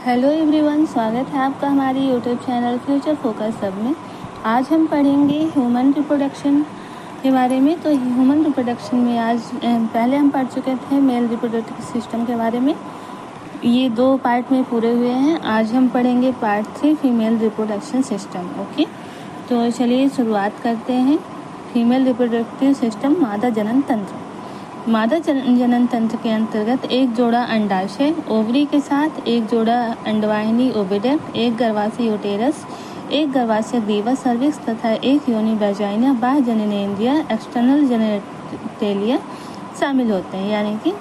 Hello everyone, स्वागत है आपका हमारे यूट्यूब चैनल फ्यूचर फोकस सब में। आज हम पढ़ेंगे ह्यूमन रिप्रोडक्शन के बारे में। तो ह्यूमन रिप्रोडक्शन में आज पहले हम पढ़ चुके थे मेल रिप्रोडक्टिव सिस्टम के बारे में। ये 2 पार्ट में पूरे हुए हैं। आज हम पढ़ेंगे part 3 female reproduction system. Okay, तो चलिए शुरुआत करते हैं। फीमेल रिप्रोडक्टिव सिस्टम, मादा जनन तंत्र। मादा जनन तंत्र के अंतर्गत एक जोड़ा अंडाशय ओवरी के साथ, एक जोड़ा अंडवाहिनी ओविडक्ट, एक गर्भाशय यूटेरस, एक गर्भाशय ग्रीवा सर्विक्स तथा एक योनि वैजाइना बाह्य जननेंद्रिय एक्सटर्नल जेनिटेलिया शामिल होते हैं। यानी कि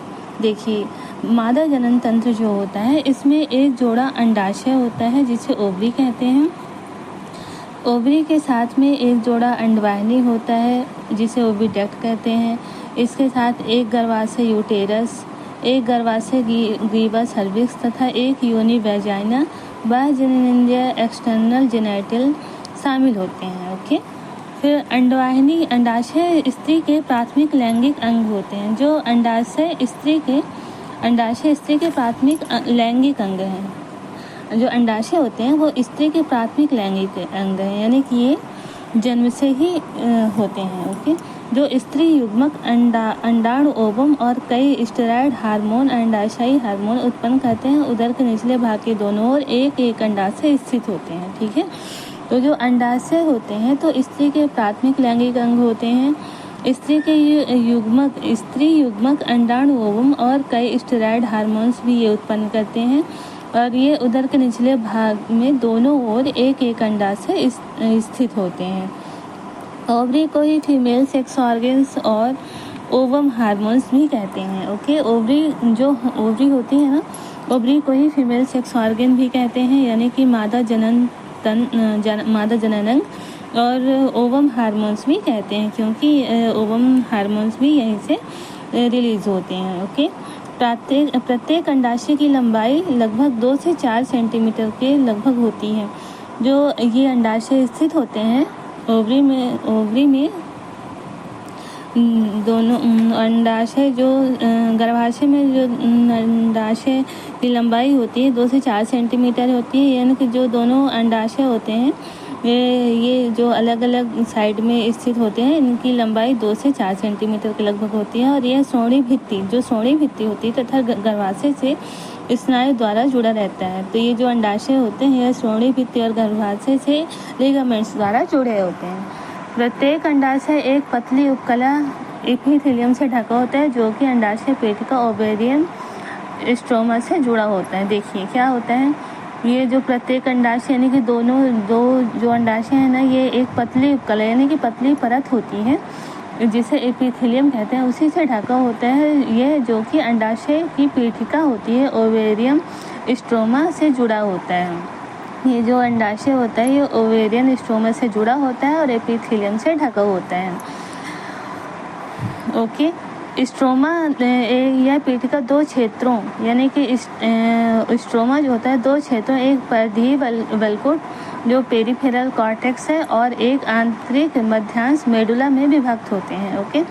देखिए, मादा जनन तंत्र जो होता है इसमें एक जोड़ा अंडाशय होता है जिसे ओवरी कहते हैं। ओवरी के साथ में एक जोड़ा अंडवाहिनी होता है जिसे ओविडक्ट कहते हैं। इसके साथ एक गर्भाशय यूटेरस, एक गर्भाशय ग्रीवा सर्विक्स तथा एक योनि वैजाइना बाह्य जननेंद्रिय एक्सटर्नल जेनिटल शामिल होते हैं। ओके, फिर अंडवाहिनी अंडाशय स्त्री के प्राथमिक लैंगिक अंग होते हैं। जो अंडाशय स्त्री के प्राथमिक लैंगिक अंग हैं। जो अंडाशय होते हैं वो स्त्री के प्राथमिक लैंगिक अंग हैं, यानी कि ये जन्म से ही होते हैं। ओके, जो स्त्री युग्मक अंडाणु ओवम और कई स्टेरॉयड हार्मोन अंडाशयी हार्मोन उत्पन्न करते हैं। उदर के निचले भाग के दोनों ओर एक एक अंडाशय स्थित होते हैं। ठीक है, तो जो अंडाशय होते हैं तो स्त्री के प्राथमिक लैंगिक अंग होते हैं। स्त्री युग्मक अंडाणु ओवम और कई स्टेरॉयड हार्मोन्स भी ये उत्पन्न करते हैं और ये उदर के निचले भाग में दोनों ओर एक एक अंडाशय स्थित होते हैं। ओवरी को ही फीमेल सेक्स ऑर्गन्स और ओवम हार्मोन्स भी कहते हैं। ओके, ओवरी होती है ना, ओवरी को ही फीमेल सेक्स ऑर्गन भी कहते हैं, यानी कि मादा जननांग और ओवम हार्मोन्स भी कहते हैं, क्योंकि ओवम हार्मोन्स भी यहीं से रिलीज होते हैं। ओके, प्रत्येक अंडाशय की लंबाई लगभग 2 से 4 सेंटीमीटर के लगभग होती है। जो ये अंडाशय स्थित होते हैं ओवरी में दोनों अंडाशय जो गर्भाशय में जो अंडाशय की लंबाई होती है 2 से 4 सेंटीमीटर होती है। यानी कि जो दोनों अंडाशय होते हैं ये जो अलग अलग साइड में स्थित होते हैं, इनकी लंबाई 2 से 4 सेंटीमीटर के लगभग होती है। और यह सोनी भित्ति होती है तथा गर्भाशय से स्नायु द्वारा जुड़ा रहता है। तो ये जो अंडाशय होते हैं यह सोनी भित्ति और गर्भाशय से लिगामेंट्स द्वारा जुड़े होते हैं। प्रत्येक अंडाशय एक पतली उपकला एपिथेलियम से ढका होता है, जो कि अंडाशय पेटिका ओवेरियन स्ट्रोमा से जुड़ा होता है। देखिए क्या होता है, ये जो प्रत्येक अंडाशय यानी कि दो जो अंडाशय है ना, ये एक पतली उपकला यानी कि पतली परत होती है जिसे एपिथेलियम कहते हैं, उसी से ढका होता है। यह जो कि अंडाशय की पेटिका होती है ओवेरियम स्ट्रोमा से जुड़ा होता है। ये जो अंडाशय होता है ये ओवेरियन स्ट्रोमा से जुड़ा होता है और एपिथेलियम से ढका होता है। ओके, स्ट्रोमा यह पेटिका 2 क्षेत्रों यानी कि स्ट्रोमा जो होता है 2 क्षेत्रों, एक परिधीय वल्कुट जो पेरिफेरल कॉर्टेक्स है और एक आंतरिक मध्यांश मेडुला में विभक्त होते हैं। ओके,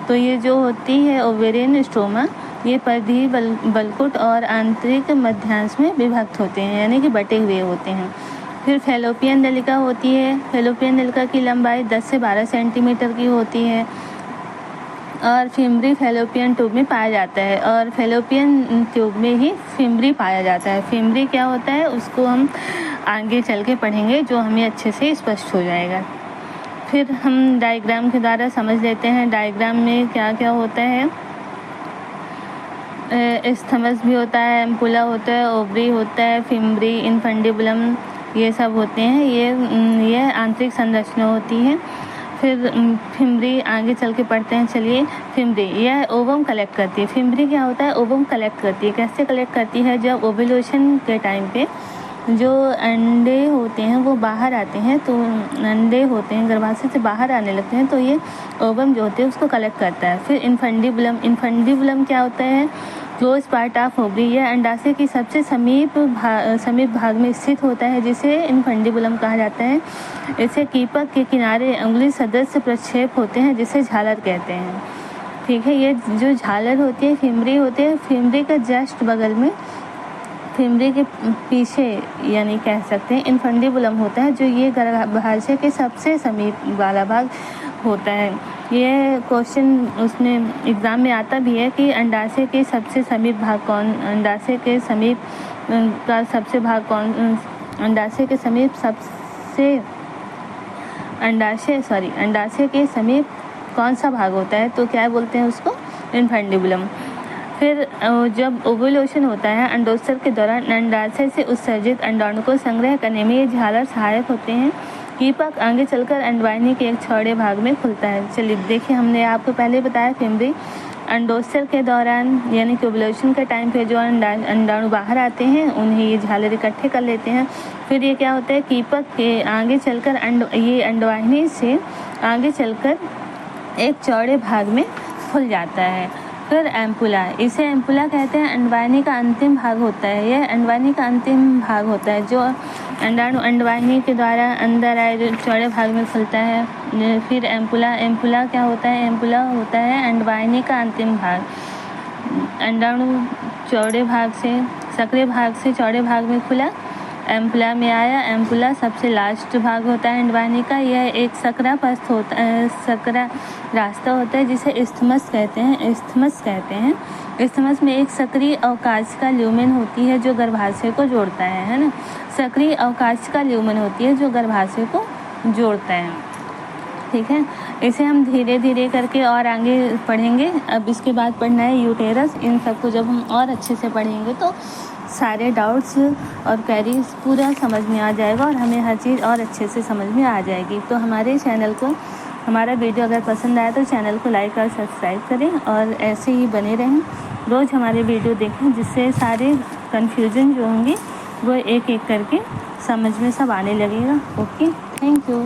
तो ये जो होती है ओवेरियन स्ट्रोमा ये परिधीय वल्कुट और आंतरिक मध्यांश में विभक्त होते हैं, यानी कि बटे हुए होते हैं। फिर फैलोपियन नलिका होती है। फैलोपियन नलिका की लंबाई 10 से 12 सेंटीमीटर की होती है और फिमरी फैलोपियन ट्यूब में पाया जाता है और फैलोपियन ट्यूब में ही फिमरी पाया जाता है। फिमरी क्या होता है उसको हम आगे चल के पढ़ेंगे, जो हमें अच्छे से स्पष्ट हो जाएगा। फिर हम डायग्राम के द्वारा समझ लेते हैं डायग्राम में क्या क्या होता है। स्थमस भी होता है, एम्पुला होता है, ओवरी होता है, फिमरी, इनफंडिबुलम ये सब होते हैं। ये आंतरिक संरचना होती है। फिर फिमरी आगे चल के पढ़ते हैं। चलिए, फिमरी यह ओवम कलेक्ट करती है। फिमरी क्या होता है, ओवम कलेक्ट करती है। कैसे कलेक्ट करती है, जब ओव्यूलेशन के टाइम पे जो अंडे होते हैं वो बाहर आते हैं, तो अंडे होते हैं गर्भाशय से बाहर आने लगते हैं, तो ये ओवम जो होते हैं उसको कलेक्ट करता है। इनफंडिबुलम क्या होता है, क्लोज पार्ट ऑफ ओवरी, यह अंडाशय की सबसे समीप भाग में स्थित होता है, जिसे इनफंडिबुलम कहा जाता है। इसे कीपक के किनारे अंगुली सदस्य प्रक्षेप होते हैं जिसे झालर कहते हैं। ठीक है, ये जो झालर होती है फिमरी होती है, फिमरी का जस्ट बगल में फेमरे के पीछे यानी कह सकते हैं इनफंडिबुलम होता है, जो ये गर्भाशय के सबसे समीप वाला भाग होता है। ये क्वेश्चन उसमें एग्ज़ाम में आता भी है कि अंडाशय के सबसे समीप भाग कौन, अंडाशय के समीप का सबसे भाग कौन, अंडाशय के समीप सबसे अंडाशय के समीप कौन सा भाग होता है, तो क्या बोलते हैं उसको, इनफंडिबुलम। फिर जब ओव्यूलेशन होता है अंडोत्सर्ग के दौरान अंडाशय से उत्सर्जित अंडाणु को संग्रह करने में ये झालर सहायक होते हैं। कीपक आगे चलकर अंडवाहिनी के एक चौड़े भाग में खुलता है। चलिए देखिए, हमने आपको पहले बताया फेमरी अंडोत्सर्ग के दौरान यानी कि ओव्यूलेशन के टाइम पे जो अंडाणु बाहर आते हैं उन्हें ये झालर इकट्ठे कर लेते हैं। फिर ये क्या होता है, कीपक के आगे चलकर ये अंडवाहिनी से आगे चलकर एक चौड़े भाग में खुल जाता है। फिर एम्पुला, इसे एम्पुला कहते हैं। अंडवाहिनी का अंतिम भाग होता है, यह अंडवाहिनी का अंतिम भाग होता है जो अंडाणु अंडवाहिनी के द्वारा अंदर आए जो चौड़े भाग में खुलता है। फिर एम्पुला क्या होता है, एम्पुला होता है अंडवाहिनी का अंतिम भाग। अंडाणु चौड़े भाग से सक्रिय भाग से चौड़े भाग में खुला, एम्पुला में आया। एम्पुला सबसे लास्ट भाग होता है अंडवाहिनी का। यह एक सकरा पथ होता है, सकरा रास्ता होता है जिसे इस्थमस कहते हैं। इस्थमस में एक सक्रिय अवकाशिका ल्यूमेन होती है जो गर्भाशय को जोड़ता है ना, सक्रिय अवकाशिका ल्यूमेन होती है जो गर्भाशय को जोड़ता है। ठीक है, इसे हम धीरे धीरे करके और आगे पढ़ेंगे। अब इसके बाद पढ़ना है यूटेरस। इन सबको जब हम और अच्छे से पढ़ेंगे तो सारे डाउट्स और क्वेरीज पूरा समझ में आ जाएगा और हमें हर चीज़ और अच्छे से समझ में आ जाएगी। तो हमारे चैनल को, हमारा वीडियो अगर पसंद आया तो चैनल को लाइक और सब्सक्राइब करें और ऐसे ही बने रहें, रोज़ हमारे वीडियो देखें, जिससे सारे कन्फ्यूजन जो होंगे वो एक एक करके समझ में सब आने लगेगा। Okay, thank you.